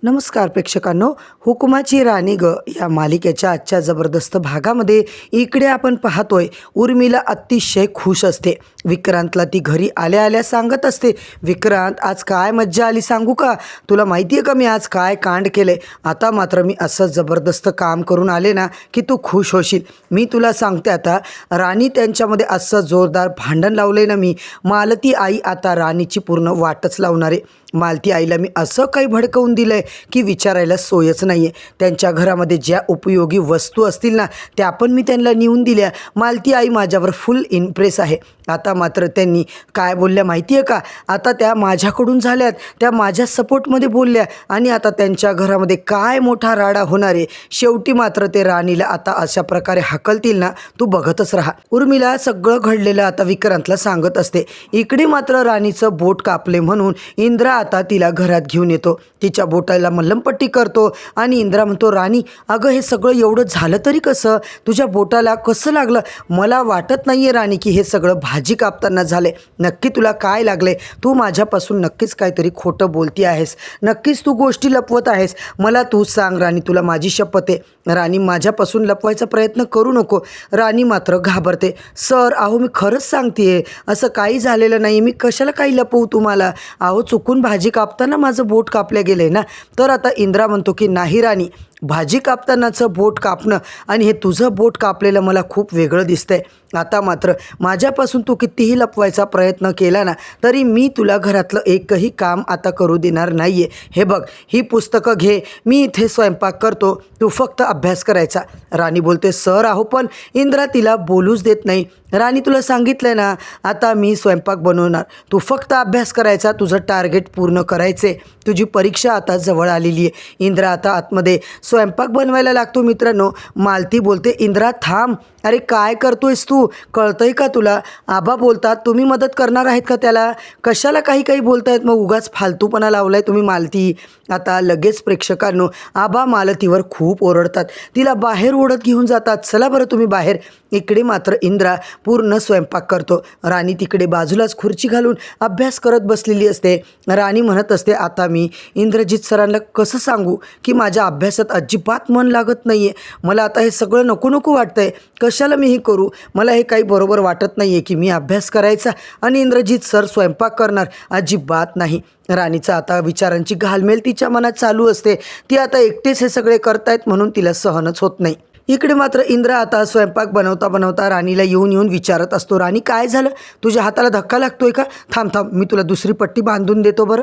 नमस्कार प्रेक्षकांनो, हुकुमाची राणी ग या मालिकेच्या आजच्या जबरदस्त भागामध्ये इकडे आपण पाहतोय उर्मिला अतिशय खुश असते. विक्रांतला ती घरी आल्या आल्या सांगत असते, विक्रांत आज काय मज्जा आली सांगू का तुला, माहिती आहे का मी आज काय कांड केले. आता मात्र मी असं जबरदस्त काम करून आले ना की तू खुश होशील. मी तुला सांगते, आता राणी त्यांच्यामध्ये असं जोरदार भांडण लावलंय ना मी, मालती आई आता राणीची पूर्ण वाटच लावणार आहे. मालती आईला मी असं काही भडकवून दिलं आहे की विचारायला सोयच नाही आहे. त्यांच्या घरामध्ये ज्या उपयोगी वस्तू असतील ना त्या पण मी त्यांना नेऊन दिल्या. मालती आई माझ्यावर फुल इम्प्रेस आहे. आता मात्र त्यांनी काय बोलल्या माहिती आहे का, आता त्या माझ्याकडून झाल्यात, त्या माझ्या सपोर्टमध्ये बोलल्या आणि आता त्यांच्या घरामध्ये काय मोठा राडा होणार आहे. शेवटी मात्र ते राणीला आता अशा प्रकारे हाकलतील ना, तू बघतच राहा. उर्मिला सगळं घडलेलं आता विक्रांतला सांगत असते. इकडे मात्र राणीचं बोट कापले म्हणून इंद्रा आता तिला घरात घेऊन येतो. तिच्या बोटाला मल्लमपट्टी करतो आणि इंद्रा म्हणतो, राणी अगं हे सगळं एवढं झालं तरी कसं, तुझ्या बोटाला कसं लागलं. मला वाटत नाही आहे राणी की हे सगळं भाजी कापताना झाले. नक्की तुला काय लागले, तू माझ्यापासून नक्कीच काहीतरी खोटं बोलती आहेस, नक्कीच तू गोष्टी लपवत आहेस. मला तू सांग राणी, तुला माझी शपथ आहे. राणी माझ्यापासून लपवायचा प्रयत्न करू नको. राणी मात्र घाबरते. सर अहो मी खरंच सांगते, असं काही झालेलं नाही, मी कशाला काही लपवू तुम्हाला. अहो चुकून भाजी कापताना माझं बोट कापलं गेलं आहे ना. तर आता इंद्रा म्हणतो की नाही राणी, भाजी कापतानाचं बोट कापणं आणि हे तुझं बोट कापलेलं मला खूप वेगळं दिसतंय. आता मात्र माझ्यापासून तू कितीही लपवायचा प्रयत्न केला ना तरी मी तुला घरातलं एकही काम आता करू देणार नाही आहे. हे बघ ही पुस्तकं घे, मी इथे स्वयंपाक करतो, तू फक्त अभ्यास करायचा. राणी बोलते, सर अहो पण इंद्रा तिला बोलूच देत नाही. राणी तुला सांगितलं ना, आता मी स्वयंपाक बनवणार, तू फक्त अभ्यास करायचा, तुझं टार्गेट पूर्ण करायचे, तुझी परीक्षा आता जवळ आलेली आहे. इंद्रा आता आतमध्ये स्वयंपाक बनवायला लागतो. मित्रांनो मालती बोलते, इंद्रा थांब, अरे काय करतोयस तू, कळतंय का तुला. आबा बोलतात तुम्ही मदत करणार आहेत का त्याला, कशाला काही काही बोलतायत, मग उगाच फालतूपणा लावलाय तुम्ही मालती. आता लगेच प्रेक्षकांनो आबा मालतीवर खूप ओरडतात, तिला बाहेर ओढत घेऊन जातात, चला बरं तुम्ही बाहेर. इकडे मात्र इंद्रा पूर्ण स्वयंपाक करतो. राणी तिकडे बाजूलाच खुर्ची घालून अभ्यास करत बसलेली असते. राणी म्हणत असते, आता मी इंद्रजित सरांना कसं सांगू की माझ्या अभ्यासात अजिबात मन लागत नाही आहे, मला आता हे सगळं नको नको वाटतंय, कशाला मी हे करू, मला हे काही बरोबर वाटत नाही आहे की मी अभ्यास करायचा आणि इंद्रजित सर स्वयंपाक करणार, अजिबात नाही. राणीचा आता विचारांची घालमेल तिच्या मनात चालू असते. ती आता एकटेच हे सगळे करतायत म्हणून तिला सहनच होत नाही. इकडे मात्र इंद्रा आता स्वयंपाक बनवता बनवता राणीला येऊन येऊन विचारत असतो, राणी काय झालं, तुझ्या हाताला धक्का लागतोय का, थांब थांब मी तुला दुसरी पट्टी बांधून देतो बरं,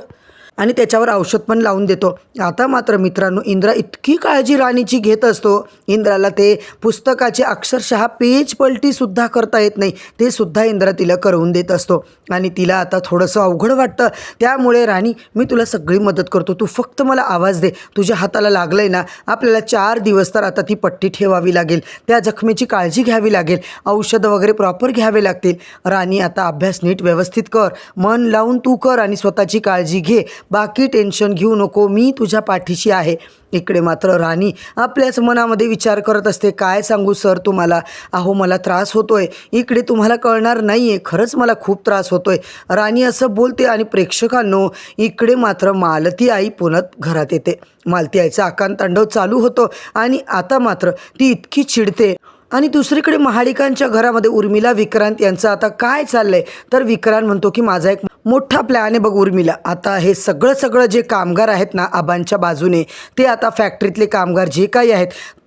आणि त्याच्यावर औषध पण लावून देतो. आता मात्र मित्रांनो इंद्रा इतकी काळजी राणीची घेत असतो, इंद्राला ते पुस्तकाचे अक्षरशः पेज पलटीसुद्धा करता येत नाही, ते सुद्धा इंद्रा तिला करवून देत असतो. आणि तिला आता थोडंसं अवघड वाटतं. त्यामुळे राणी मी तुला सगळी मदत करतो, तू फक्त मला आवाज दे, तुझ्या हाताला लागलं आहे ना, आपल्याला 4 दिवस तर आता ती पट्टी ठेवावी लागेल, त्या जखमेची काळजी घ्यावी लागेल, औषधं वगैरे प्रॉपर घ्यावे लागतील. राणी आता अभ्यास नीट व्यवस्थित कर, मन लावून तू कर आणि स्वतःची काळजी घे, बाकी टेन्शन घेऊ नको, मी तुझ्या पाठीशी आहे. इकडे मात्र राणी आपल्याच मनामध्ये विचार करत असते, काय सांगू सर तुम्हाला, अहो मला त्रास होतोय, इकडे तुम्हाला कळणार नाही आहे, खरंच मला खूप त्रास होतोय. राणी असं बोलते आणि प्रेक्षकांनो इकडे मात्र मालती आई पुन्हा घरात येते. मालती आईचा आकांतांडव चालू होतो आणि आता मात्र ती इतकी चिडते. आणि दुसरीकडे महाडिकांच्या घरामध्ये उर्मिला विक्रांत यांचं आता काय चाललंय, तर विक्रांत म्हणतो की माझा एक मोठा प्लॅन आहे बघ उर्मिला, आता हे सगळं जे कामगार आहेत ना आबांच्या बाजूने, ते आता फॅक्टरीतले कामगार जे काही आहेत,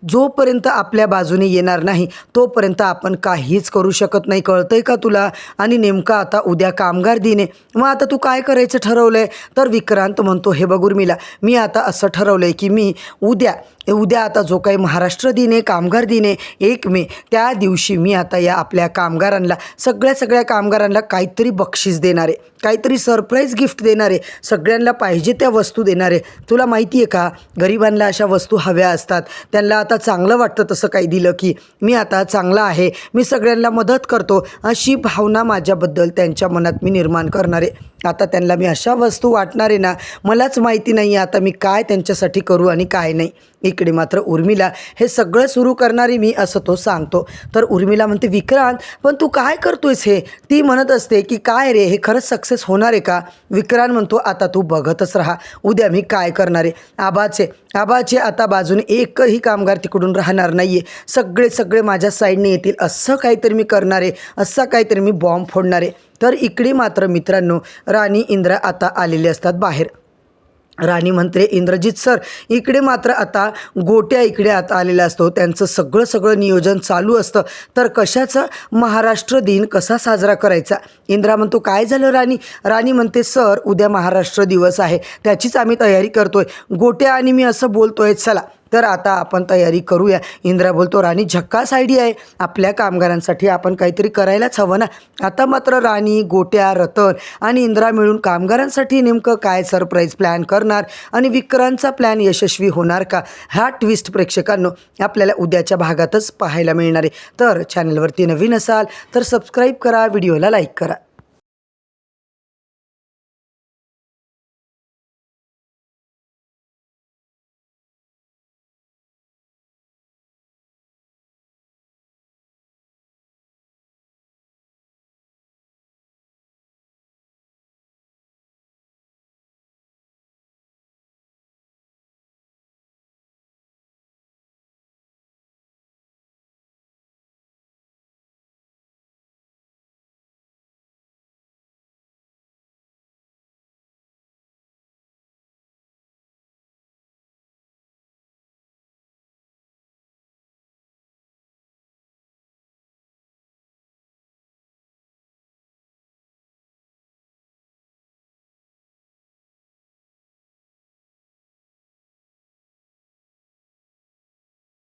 जोपर्यंत आपल्या बाजूने येणार नाही तोपर्यंत आपण काहीच करू शकत नाही, कळतंय का तुला. आणि नेमका आता उद्या कामगार दिन आहे, मग आता तू काय करायचं ठरवलं आहे, तर विक्रांत म्हणतो, हे बघ उर्मिला मी आता असं ठरवलं आहे की मी उद्या आता जो काही महाराष्ट्र दिन आहे, कामगार दिन आहे 1 मे, त्या दिवशी मी आता या आपल्या कामगारांना सगळ्या कामगारांना काहीतरी बक्षीस देणार आहे, काहीतरी सरप्राईज गिफ्ट देणार आहे, सगळ्यांना पाहिजे त्या वस्तू देणार आहे. तुला माहिती आहे का गरिबांना अशा वस्तू हव्या असतात, त्यांना आता चांगलं वाटतं तसं काही दिलं की मी आता चांगला आहे, मी सगळ्यांना मदत करतो, अशी भावना माझ्याबद्दल त्यांच्या मनात मी निर्माण करणार आहे. आता त्यांना मी अशा वस्तू वाटणार आहे ना, मलाच माहिती नाही आहे आता मी काय त्यांच्यासाठी करू आणि काय नाही. इकडे मात्र उर्मिला हे सगळं सुरू करणारी मी असं तो सांगतो. तर उर्मिला म्हणते, विक्रांत पण तू काय करतोयस हे? ती म्हणत असते की काय रे, हे खरंच सक्सेस होणार आहे का? विक्रांत म्हणतो, आता तू बघतच राहा, उद्या मी काय करणार आहे. आबाचे आता बाजूने एकही कामगार तिकडून राहणार नाही आहे. सगळे माझ्या साईडने येतील, असं काहीतरी मी करणार आहे, असं काहीतरी मी बॉम्ब फोडणार आहे. तर इकडे मात्र मित्रांनो राणी इंद्रा आता आलेले असतात बाहेर. राणी म्हणते, इंद्रजित सर इकडे मात्र आता गोट्या इकडे आता आलेला असतो. त्यांचं सगळं नियोजन चालू असतं. तर कशाचं? महाराष्ट्र दिन कसा साजरा करायचा? इंद्रा म्हणतो, काय झालं राणी? राणी म्हणते, सर उद्या महाराष्ट्र दिवस आहे, त्याचीच आम्ही तयारी करतोय. गोट्या आणि मी असं बोलतोय, चला तर आता आपण तयारी करूया. इंद्रा बोलतो, राणी झक्कास आयडिया आहे, आपल्या कामगारांसाठी आपण काहीतरी करायलाच हवं ना. आता मात्र राणी, गोट्या, रतन आणि इंद्रा मिळून कामगारांसाठी नेमकं काय सरप्राईज प्लॅन करणार आणि विक्रांतचा प्लॅन यशस्वी होणार का? हा ट्विस्ट प्रेक्षकांनो आपल्याला उद्याच्या भागातच पाहायला मिळणार आहे. तर चॅनलवरती नवीन असाल तर सबस्क्राईब करा, व्हिडिओला लाईक करा.